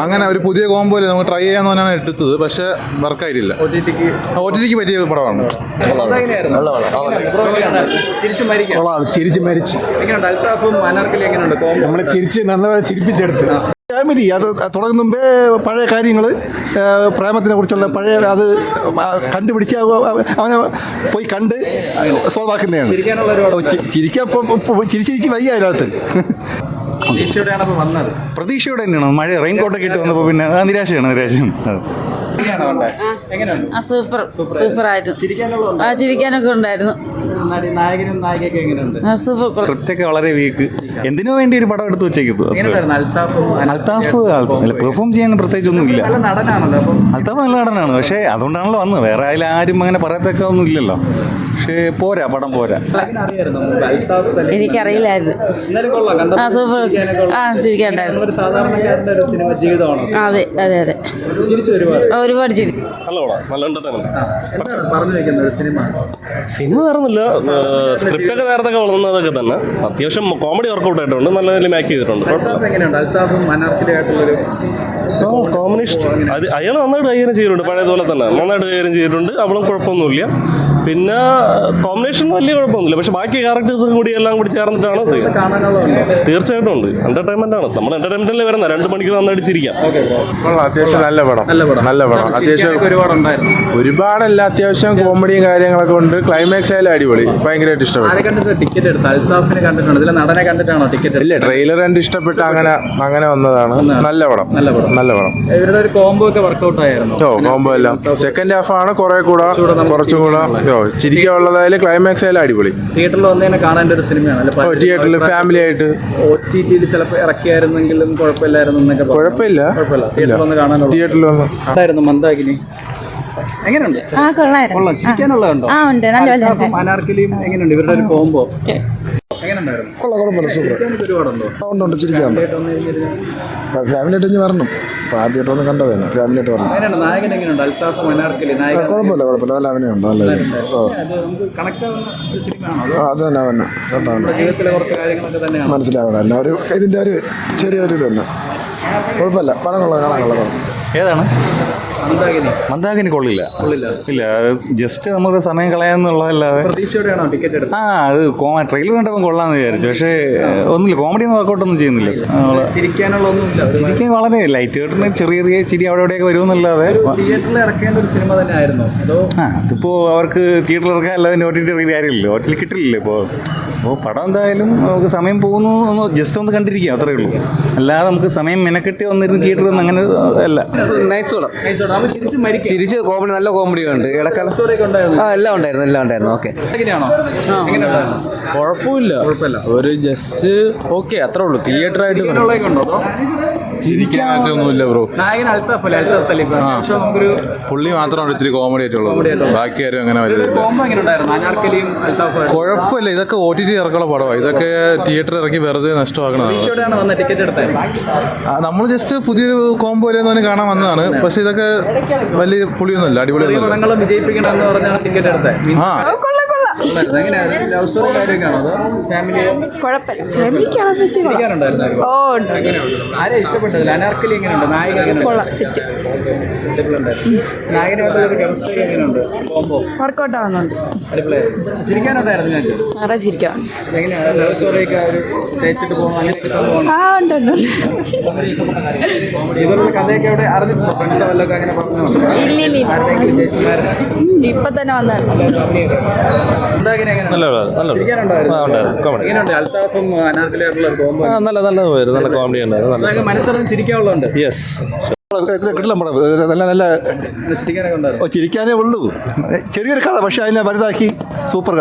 അങ്ങനെ ഒരു പുതിയ കോമ്പോയിൽ നമുക്ക് ട്രൈ ചെയ്യാന്ന് പറഞ്ഞാണ് എടുത്തത്. പക്ഷെ വർക്കായിട്ടില്ല. OTT പറ്റിയ പടമാണ്. ചിരിച്ച് മരിച്ചു നമ്മളെ ചിരിച്ച് നല്ലപോലെ ചിരിപ്പിച്ചെടുത്ത്. ഫാമിലി അത് തുടങ്ങുന്ന മുമ്പേ പഴയ കാര്യങ്ങൾ, പ്രേമത്തിനെ കുറിച്ചുള്ള പഴയ അത് കണ്ടുപിടിച്ച് അവനെ പോയി കണ്ട് സോൾവ് ആക്കുന്നതാണ്. ചിരിക്കാൻ ചിരിച്ചിരിച്ച് വയ്യ അതിനകത്ത്. പ്രതീക്ഷയോടെ തന്നെയാണ്. മഴ റെയിൻകോട്ടൊക്കെ ഇട്ട് വന്നപ്പോൾ പിന്നെ നിരാശയാണ്. സൂപ്പർ സൂപ്പറായിട്ട് ചിരിക്കാനൊക്കെ ഉണ്ടായിരുന്നു. സൂപ്പർ. സ്ക്രിപ്റ്റൊക്കെ വളരെ വീക്ക്. എന്തിനു വേണ്ടി ഒരു പടം എടുത്ത് വെച്ചേക്കുന്നു. അൽത്താഫ് പെർഫോം ചെയ്യാൻ പ്രത്യേകിച്ചൊന്നുമില്ല. അൽത്താഫ് നല്ല നടനാണ്. പക്ഷേ അതുകൊണ്ടാണല്ലോ വന്നത്. വേറെ ആരും അങ്ങനെ പറയത്തൊക്കെ ഒന്നും ഇല്ലല്ലോ. പക്ഷേ പോരാ, പടം പോരാ. എനിക്കറിയില്ലായിരുന്നു. സൂപ്പർ. ചിരിക്കാനുണ്ടായിരുന്നു. അതെ അതെ അതെ, ഒരുപാട് ചിരി. നല്ല സിനിമ വേറൊന്നുമില്ല. സ്ക്രിപ്റ്റൊക്കെ നേരത്തെ വളർന്നതൊക്കെ തന്നെ. അത്യാവശ്യം കോമഡി വർക്കൗട്ട് ആയിട്ടുണ്ട്. നല്ല രീതിയിൽ മാക്ക് ചെയ്തിട്ടുണ്ട്. കോമ്പിനേഷൻ അയാൾ നന്നായിട്ട് കൈകാര്യം ചെയ്തിട്ടുണ്ട്. പഴയതുപോലെ തന്നെ നന്നായിട്ട് കൈകാര്യം ചെയ്തിട്ടുണ്ട്. അവളും കുഴപ്പമൊന്നുമില്ല. പിന്നെ കോമ്പിനേഷൻ വലിയ കുഴപ്പമൊന്നുമില്ല. പക്ഷെ ബാക്കി ക്യാരക്ടേഴ്സും കൂടി എല്ലാം കൂടി ചേർന്നിട്ടാണ് തീർച്ചയായിട്ടും ഉണ്ട്. എന്റർടൈൻമെന്റ് ആണ്. നമ്മൾ എന്റർടൈൻമെന്റിൽ വരുന്ന 2 മണിക്കൂർ നന്നായിട്ട് ചിരിക്കാം. അത്യാവശ്യം നല്ല പടം. അത്യാവശ്യം ഒരുപാടല്ല, അത്യാവശ്യം കോമഡിയും കാര്യങ്ങളൊക്കെ ഉണ്ട്. ക്ലൈമാക്സ് ആയാലും അടിപൊളി. ഭയങ്കരമായിട്ട് ഇഷ്ടപ്പെട്ടു. ഇല്ല, ട്രെയിലർ കണ്ട് ഇഷ്ടപ്പെട്ട് അങ്ങനെ വന്നതാണ്. നല്ല പടം. ഇവരുടെ ഒരു കോംബോ ഒക്കെ വർക്ക്ഔട്ട് ആയിരുന്നു. കോംബോ എല്ലാം സെക്കൻഡ് ഹാഫ് ആണ് കുറച്ചും കൂടെ ചിരിക്കാനുള്ളതായാലും ക്ലൈമാക്സ് ആയാലും അടിപൊളി. തിയേറ്ററിൽ വന്നതിനെ കാണേണ്ട ഒരു സിനിമയാണ്. തിയേറ്ററിൽ ഫാമിലി ആയിട്ട് OTT-ൽ ചിലപ്പോൾ ഇറക്കിയായിരുന്നെങ്കിലും കുഴപ്പമില്ലായിരുന്നു. കുഴപ്പമില്ല. തിയേറ്ററിൽ വന്നു മന്ദാകിനി എങ്ങനെയുണ്ട്? കൊള്ളാം. ചിരിക്കാനുള്ളതുണ്ടോ? അനാർക്കലിയും എങ്ങനെയുണ്ട് ഇവരുടെ ഒരു കോംബോ? എങ്ങനെയുണ്ടായിരുന്നു? കുഴപ്പമില്ല, സൂപ്പർ. ഉണ്ട്, ചിരിക്കാറുണ്ട്. ഫാമിലിയായിട്ട് വരണം. അപ്പോൾ ആദ്യമായിട്ട് ഒന്ന് കണ്ടത് തന്നെ, ഫാമിലിയായിട്ട് വരണം. നായകൻ എങ്ങനെയുണ്ട്? അൽത്താഫ് അനാർക്കലി കുഴപ്പമില്ല. നല്ല അഭിനയുണ്ട്. നല്ല അത് തന്നെ മനസ്സിലാവണം. ഒരു ഇതിൻ്റെ ഒരു ചെറിയൊരു ഇത് തന്നെ. കുഴപ്പമില്ല, പടം കൊള്ളാം, കാണാനുള്ള പടം. ഏതാണ്? മന്ദാകിനി കൊള്ളില്ല. ഇല്ല, ജസ്റ്റ് നമുക്ക് സമയം കളയാന്നുള്ളതല്ലാതെ. അത് ട്രെയിലർ കണ്ടപ്പോൾ കൊള്ളാന്ന് വിചാരിച്ചു. പക്ഷേ ഒന്നുമില്ല, കോമഡി ഒന്നും വർക്കൗട്ടൊന്നും ചെയ്യുന്നില്ല. ചിരിക്കാൻ വളരെ ലൈറ്റ് ആയിട്ട് ചെറിയ ചിരി അവിടെ എവിടെയൊക്കെ വരുമെന്നല്ലാതെ. അതിപ്പോൾ അവർക്ക് തിയേറ്ററിൽ ഇറക്കാൻ അല്ലാതെ OTT കാര്യമില്ലല്ലോ. OTT കിട്ടില്ലല്ലോ അപ്പോൾ പടം എന്തായാലും നമുക്ക് സമയം പോകുന്നു ജസ്റ്റ് ഒന്ന് കണ്ടിരിക്കുക, അത്രേ ഉള്ളൂ. അല്ലാതെ നമുക്ക് സമയം മെനക്കെട്ടി വന്നിരുന്ന് തിയേറ്ററിൽ നിന്ന് അങ്ങനെ അല്ല. നൈസ് പടം. ചിരിച്ച് കോമഡി, നല്ല കോമഡി ഉണ്ട്. ഇടക്കാലം എല്ലാം ഉണ്ടായിരുന്നു. ഓക്കെ, കുഴപ്പമില്ല. ഒരു ജസ്റ്റ് ഓക്കെ, അത്രേ ഉള്ളൂ. തിയേറ്ററായിട്ട് ചിരിക്കാനൊന്നുമില്ല ബ്രോ. പുള്ളി മാത്രമാണ് ഇത്തിരി കോമഡി ആയിട്ടുള്ളത്. ബാക്കി ആരും അങ്ങനെ കുഴപ്പമില്ല. ഇതൊക്കെ OTT ഇറക്കാനുള്ള പടമാണ്. ഇതൊക്കെ തിയേറ്ററിൽ ഇറക്കി വെറുതെ നഷ്ടമാക്കണതാണ്. നമ്മൾ ജസ്റ്റ് പുതിയൊരു കോംബോ തന്നെ കാണാൻ വന്നതാണ്. പക്ഷെ ഇതൊക്കെ വലിയ പുളിയൊന്നുമല്ല, അടിപൊളിയൊന്നുമല്ല. വർക്കൗട്ട് ആവുന്നുണ്ട്. ഇപ്പൊ തന്നെ വന്നാണ്. നല്ല കോമഡി ഉണ്ടായിരുന്നു. യെസ്, ചിരിക്കാനേ ഉള്ളൂ. ചെറിയൊരു കഥ, പക്ഷെ അതിനെ വലുതാക്കി സൂപ്പർ.